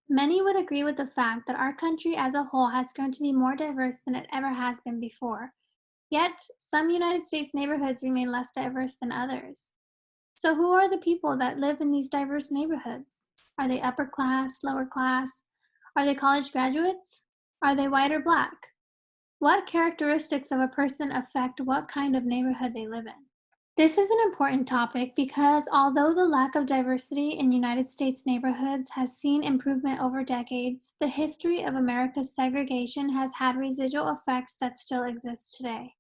Many would agree with the fact that our country as a whole has grown to be more diverse than it ever has been before. Yet, some United States neighborhoods remain less diverse than others. So, who are the people that live in these diverse neighborhoods? Are they upper class, lower class? Are they college graduates? Are they white or black? What characteristics of a person affect what kind of neighborhood they live in? This is an important topic because although the lack of diversity in United States neighborhoods has seen improvement over decades, the history of America's segregation has had residual effects that still exist today.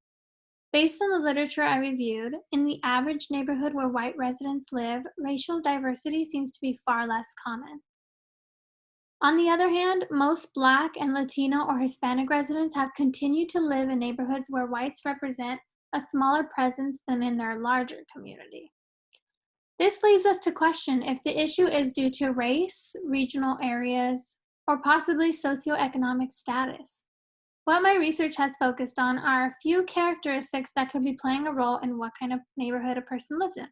Based on the literature I reviewed, in the average neighborhood where white residents live, racial diversity seems to be far less common. On the other hand, most Black and Latino or Hispanic residents have continued to live in neighborhoods where whites represent a smaller presence than in their larger community. This leads us to question if the issue is due to race, regional areas, or possibly socioeconomic status. What my research has focused on are a few characteristics that could be playing a role in what kind of neighborhood a person lives in.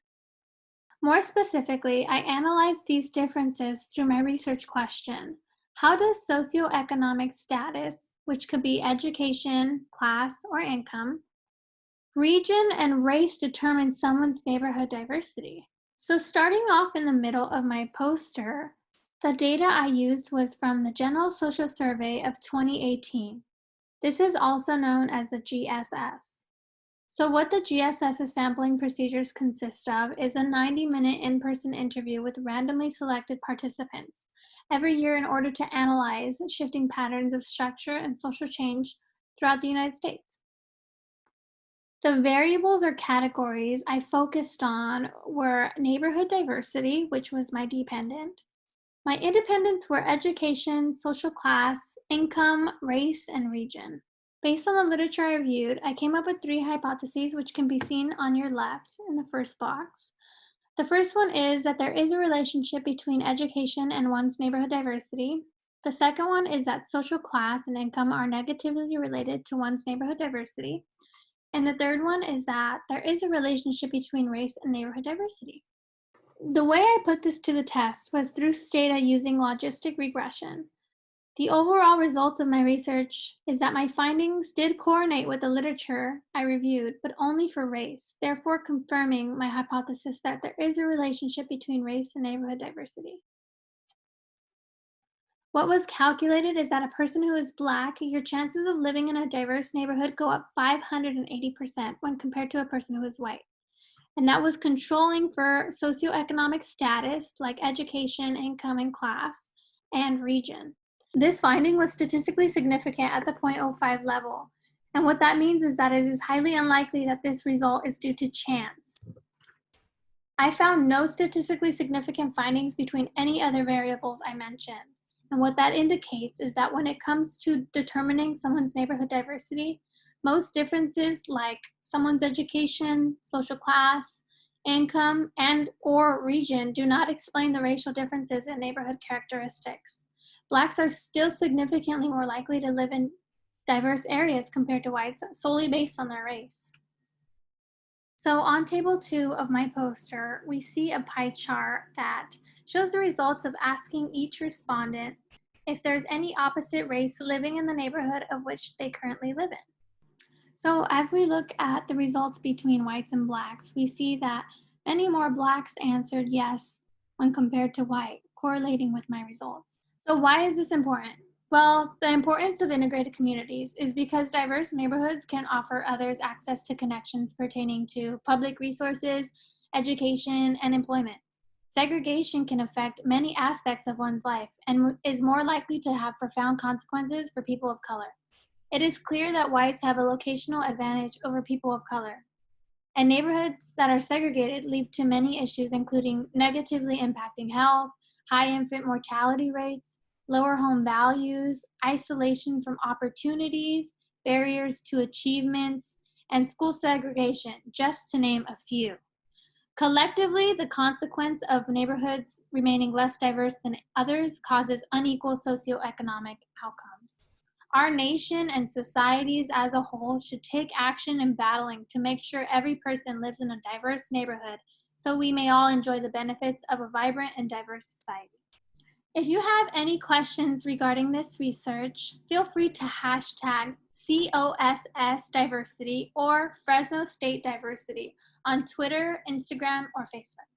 More specifically, I analyzed these differences through my research question. How does socioeconomic status, which could be education, class, or income, region, and race determine someone's neighborhood diversity? So starting off in the middle of my poster, the data I used was from the General Social Survey of 2018. This is also known as the GSS. So what the GSS sampling procedures consist of is a 90-minute in-person interview with randomly selected participants every year in order to analyze shifting patterns of structure and social change throughout the United States. The variables or categories I focused on were neighborhood diversity, which was my dependent. My independents were education, social class, income, race, and region. Based on the literature I reviewed, I came up with three hypotheses which can be seen on your left in the first box. The first one is that there is a relationship between education and one's neighborhood diversity. The second one is that social class and income are negatively related to one's neighborhood diversity. And the third one is that there is a relationship between race and neighborhood diversity. The way I put this to the test was through data using logistic regression. The overall results of my research is that my findings did coordinate with the literature I reviewed, but only for race, therefore confirming my hypothesis that there is a relationship between race and neighborhood diversity. What was calculated is that a person who is Black, your chances of living in a diverse neighborhood go up 580% when compared to a person who is white. And that was controlling for socioeconomic status like education, income, and class, and region. This finding was statistically significant at the 0.05 level. And what that means is that it is highly unlikely that this result is due to chance. I found no statistically significant findings between any other variables I mentioned. And what that indicates is that when it comes to determining someone's neighborhood diversity, most differences like someone's education, social class, income, and or region do not explain the racial differences in neighborhood characteristics. Blacks are still significantly more likely to live in diverse areas compared to whites solely based on their race. So on table 2 of my poster, we see a pie chart that shows the results of asking each respondent if there's any opposite race living in the neighborhood of which they currently live in. So as we look at the results between whites and blacks, we see that many more blacks answered yes when compared to white, correlating with my results. So why is this important? Well, the importance of integrated communities is because diverse neighborhoods can offer others access to connections pertaining to public resources, education, and employment. Segregation can affect many aspects of one's life and is more likely to have profound consequences for people of color. It is clear that whites have a locational advantage over people of color, and neighborhoods that are segregated lead to many issues, including negatively impacting health, high infant mortality rates, lower home values, isolation from opportunities, barriers to achievements, and school segregation, just to name a few. Collectively, the consequence of neighborhoods remaining less diverse than others causes unequal socioeconomic outcomes. Our nation and societies as a whole should take action in battling to make sure every person lives in a diverse neighborhood so we may all enjoy the benefits of a vibrant and diverse society. If you have any questions regarding this research, feel free to hashtag COSS diversity or Fresno State diversity on Twitter, Instagram, or Facebook.